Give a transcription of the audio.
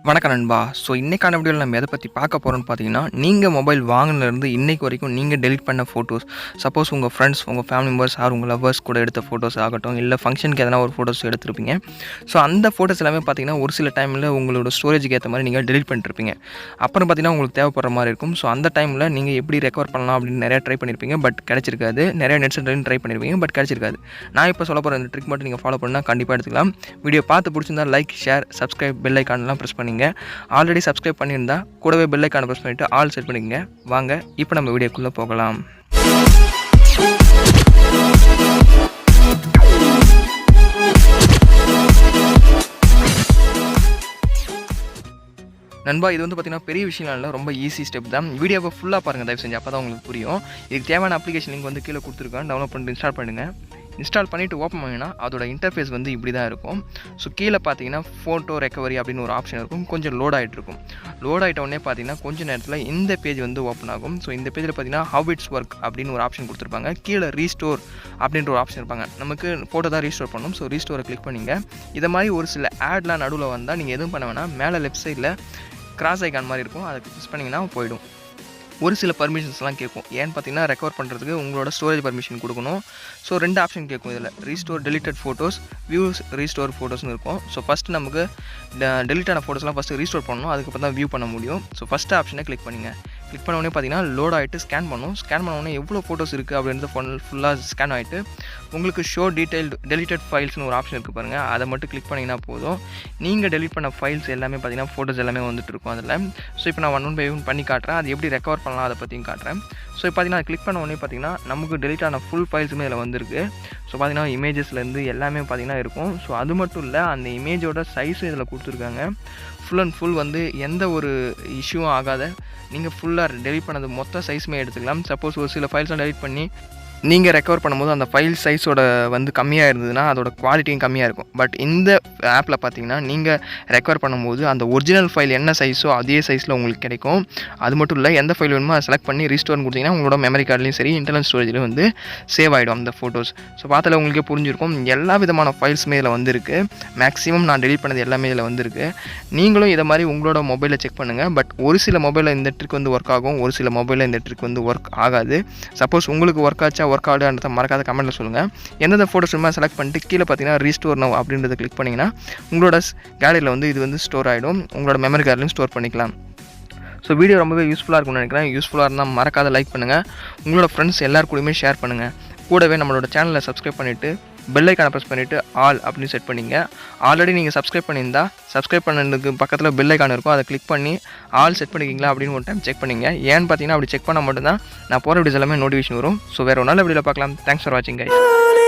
வணக்கம் நண்பா. ஸோ இன்றைக்கான வீடியோவில் நம்ம எதை பற்றி பார்க்க போகிறோம்னு பார்த்தீங்கன்னா, நீங்கள் மொபைல் வாங்கினதுலேருந்து இன்றைக்கு வரைக்கும் நீங்கள் டெலிட் பண்ண ஃபோட்டோஸ், சப்போஸ் உங்கள் ஃப்ரெண்ட்ஸ், உங்கள் ஃபேமிலி மெம்பர்ஸ் ஆர் உங்கள் லவ்வர்ஸ் கூட எடுத்த ஃபோட்டோஸ் ஆகட்டும், இல்லை ஃபங்க்ஷனுக்கு எதனா ஒரு ஃபோட்டோஸ் எடுத்துருப்பீங்க. ஸோ அந்த ஃபோட்டோஸ் எல்லாமே பார்த்தீங்கன்னா ஒரு சில டைமில் உங்களோட ஸ்டோரேஜுக்கு ஏற்ற மாதிரி நீங்கள் டெலிட் பண்ணிட்டுருப்பீங்க. அப்புறம் பார்த்தீங்கன்னா உங்களுக்கு தேவைப்படுற மாதிரி இருக்கும். ஸோ அந்த டைமில் நீங்கள் எப்படி ரெக்கவர் பண்ணலாம் அப்படின்னு நிறையா ட்ரை பண்ணியிருப்பீங்க, பட் கிடச்சிருக்காது. நிறைய நெட் சென்டர்லையும் ட்ரை பண்ணியிருப்பீங்க, பட் கிடச்சிருக்காது. நான் இப்போ சொல்ல போகிற இந்த ட்ரிக் மட்டும் நீங்கள் ஃபாலோ பண்ணால் கண்டிப்பாக எடுத்துக்கலாம். வீடியோ பார்த்து பிடிச்சிருந்தா லைக், ஷேர், சப்ஸ்கிரைப், பெல் ஐக்கான்லாம் ப்ரெஸ் பண்ணிங்க. ஆல்ரெடி சப்ஸ்கிரைப் பண்ணியிருந்தா கூடவே பெல் ஐக்கானை ப்ரெஸ் பண்ணிவிட்டு ஆல் செட் பண்ணிக்கங்க. வாங்க இப்போ நம்ம வீடியோக்குள்ளே போகலாம். நண்பா, இது வந்து பார்த்தீங்கன்னா பெரிய விஷயம் இல்லை, ரொம்ப ஈஸி ஸ்டெப் தான். வீடியோவை ஃபுல்லாக பாருங்கள் தயவு செஞ்சு, அப்போ தான் உங்களுக்கு புரியும். இதுக்கு தேவையான அப்ளிகேஷன் லிங்க் வந்து கீழே கொடுத்துருக்கேன். டவுன்லோட் பண்ணிட்டு இன்ஸ்டால் பண்ணுங்கள். இன்ஸ்டால் பண்ணிவிட்டு ஓப்பன் பண்ணிங்கன்னா அதோட இன்டர்ஃபேஸ் வந்து இப்படி தான் இருக்கும். ஸோ கீழே பார்த்தீங்கன்னா ஃபோட்டோ ரெக்கவரி அப்படின்னு ஒரு ஆப்ஷன் இருக்கும். கொஞ்சம் லோட் ஆகிட்டு இருக்கும். லோட் ஆகிட்ட உடனே பார்த்தீங்கன்னா கொஞ்சம் நேரத்தில் இந்த பேஜ் வந்து ஓப்பன் ஆகும். ஸோ இந்த பேஜில் பார்த்தீங்கன்னா ஹவ் இட்ஸ் ஒர்க் அப்படின்னு ஒரு ஆப்ஷன் கொடுத்துருப்பாங்க. கீழே ரீஸ்டோர் அப்படின்ற ஒரு ஆப்ஷன் இருப்பாங்க. நமக்கு ஃபோட்டோ தான் ரீஸ்டோர் பண்ணணும். ஸோ ரீஸ்டோரை கிளிக் பண்ணிங்க. இதை மாதிரி ஒரு சில ஆட்லாம் நடுவில் வந்தால் நீங்கள் எதுவும் பண்ண வேணாம். மேலே லெஃப்ட் சைடில் கிராஸ் ஐக்கான் மாதிரி இருக்கும், அதை ப்ரெஸ் பண்ணிங்கன்னா போயிடும். ஒரு சில பர்மிஷன்ஸ்லாம் கேட்கும். ஏன்னு பார்த்தீங்கன்னா ரெக்கவர் பண்ணுறதுக்கு உங்களோட ஸ்டோரேஜ் பர்மிஷன் கொடுக்கணும். ஸோ 2 ஆப்ஷன் கேட்கும் இதில். Restore deleted photos, views restore ஃபோட்டோஸ்னு இருக்கும். ஸோ ஃபஸ்ட்டு நமக்கு டெலிட்டான ஃபோட்டோஸ்லாம் ஃபஸ்ட்டு ரீஸ்டோர் பண்ணணும், அதுக்கப்புறம் தான் வியூ பண்ண முடியும். ஸோ ஃபஸ்ட்டு ஆப்ஷனை கிளிக் பண்ணுங்கள். கிளிக் பண்ண உடனே பார்த்தீங்கன்னா லோட் ஆகிட்டு ஸ்கேன் பண்ணும். ஸ்கேன் பண்ண உடனே எவ்வளோ ஃபோட்டோஸ் இருக்குது அப்படின்றது ஃபுல்லாக ஸ்கேன் ஆகிட்டு உங்களுக்கு ஷோ டீட்டெயில்டு டெலிட்டட் ஃபைல்ஸ்னு ஒரு ஆப்ஷன் இருக்குது பாருங்கள். அதை மட்டும் கிளிக் பண்ணிங்கன்னா போதும். நீங்கள் டெலிட் பண்ண ஃபைல்ஸ் எல்லாமே பார்த்தீங்கன்னா ஃபோட்டோஸ் எல்லாமே வந்துட்டு இருக்கும் அதில். ஸோ இப்போ நான் 1 by 1 பண்ணி காட்டுறேன். அது எப்படி ரெக்கவர் பண்ணலாம் அதை பற்றியும் காட்டுறேன். ஸோ இப்போ பார்த்தீங்கன்னா கிளிக் பண்ண உடனே பார்த்தீங்கன்னா நமக்கு டெலிட் ஆன ஃபுல் ஃபைல்ஸுமே இதில் வந்திருக்கு. ஸோ பார்த்தீங்கன்னா இமேஜஸ்லேருந்து எல்லாமே பார்த்தீங்கன்னா இருக்கும். ஸோ அது மட்டும் இல்லை, அந்த இமேஜோட சைஸும் இதில் கொடுத்துருக்காங்க. ஃபுல் அண்ட் ஃபுல் வந்து எந்த ஒரு இஷ்யூவும் ஆகாத நீங்கள் ஃபுல்லாக டெலிட் பண்ணது மொத்த சைஸுமே எடுத்துக்கலாம். சப்போஸ் ஒரு சில ஃபைல்ஸ்லாம் டெலிட் பண்ணி நீங்கள் ரெக்கவர் பண்ணும்போது அந்த ஃபைல் சைஸோட வந்து கம்மியாக இருந்ததுன்னா அதோட குவாலிட்டியும் கம்மியாக இருக்கும். பட் இந்த ஆப்பில் பார்த்தீங்கன்னா நீங்கள் ரெக்கவர் பண்ணும்போது அந்த ஒரிஜினல் ஃபைல் என்ன சைஸோ அதே சைஸில் உங்களுக்கு கிடைக்கும். அது மட்டும் இல்லை, எந்த ஃபைல் வேணுமோ அதை செலக்ட் பண்ணி ரீஸ்டோர்னு கொடுத்தீங்கன்னா உங்களோட மெமரி கார்ட்லேயும் சரி இன்டர்னல் ஸ்டோரேஜ்லேயும் வந்து சேவ் ஆகிடும் அந்த ஃபோட்டோஸ். ஸோ பார்த்தால உங்களுக்கே புரிஞ்சிருக்கும், எல்லா விதமான ஃபைல்ஸுமே இதில் வந்துருக்கு. மேக்ஸிமம் நான் டெலிட் பண்ணது எல்லாமே இதில் வந்துருக்கு. நீங்களும் இதை மாதிரி உங்களோட மொபைலில் செக் பண்ணுங்கள். பட் ஒரு சில மொபைலில் இந்த ட்ரிக் வந்து ஒர்க் ஆகும், ஒரு சில மொபைலில் இந்த ட்ரிக் வந்து ஒர்க் ஆகாது. சப்போஸ் உங்களுக்கு ஒர்க் ஆச்சா ஒர்க் ஆகுதுன்றத மறக்காத கமெண்ட்டில் சொல்லுங்கள். எந்தெந்த ஃபோட்டோஸ் வேணுமோ செலக்ட் பண்ணிட்டு கீழே பார்த்தீங்கன்னா ரீஸ்டோர் நவ் அப்படின்றத கிளிக் பண்ணிங்கன்னா உங்களோட கேலரியில் வந்து இது வந்து ஸ்டோர் ஆகிடும். உங்களோட மெமரி கார்ட்லையும் ஸ்டோர் பண்ணிக்கலாம். ஸோ வீடியோ ரொம்பவே யூஸ்ஃபுல்லாக இருக்கும்னு நினைக்கிறேன். யூஸ்ஃபுல்லாக இருந்தால் மறக்காத லைக் பண்ணுங்கள். உங்களோட ஃப்ரெண்ட்ஸ் எல்லார் கூடயுமே ஷேர் பண்ணுங்கள். கூடவே நம்மளோட சேனலை சப்ஸ்கிரைப் பண்ணிவிட்டு பெல் ஐக்கானை ப்ரெஸ் பண்ணிவிட்டு ஆல் அப்படின்னு செட் பண்ணிங்க. ஆல்ரெடி நீங்கள் சப்ஸ்கிரைப் பண்ணியிருந்தா சப்ஸ்கிரைப் பண்ணதுக்கு பக்கத்தில் பெல் ஐக்கான் இருக்கும், அதை கிளிக் பண்ணி ஆல் செட் பண்ணிக்கிங்களா அப்படின்னு ஒரு டைம் செக் பண்ணிங்க. ஏன்னு பார்த்தீங்கன்னா அப்படி செக் பண்ணால் மட்டும்தான் நான் போகிற வீடியோஸ் எல்லாமே நோட்டிஃபிகேஷன் வரும். ஸோ வேறு ஒரு நல்ல வீடியோவில் பார்க்கலாம். தேங்க்ஸ் ஃபார் வாட்சிங் கைஸ்.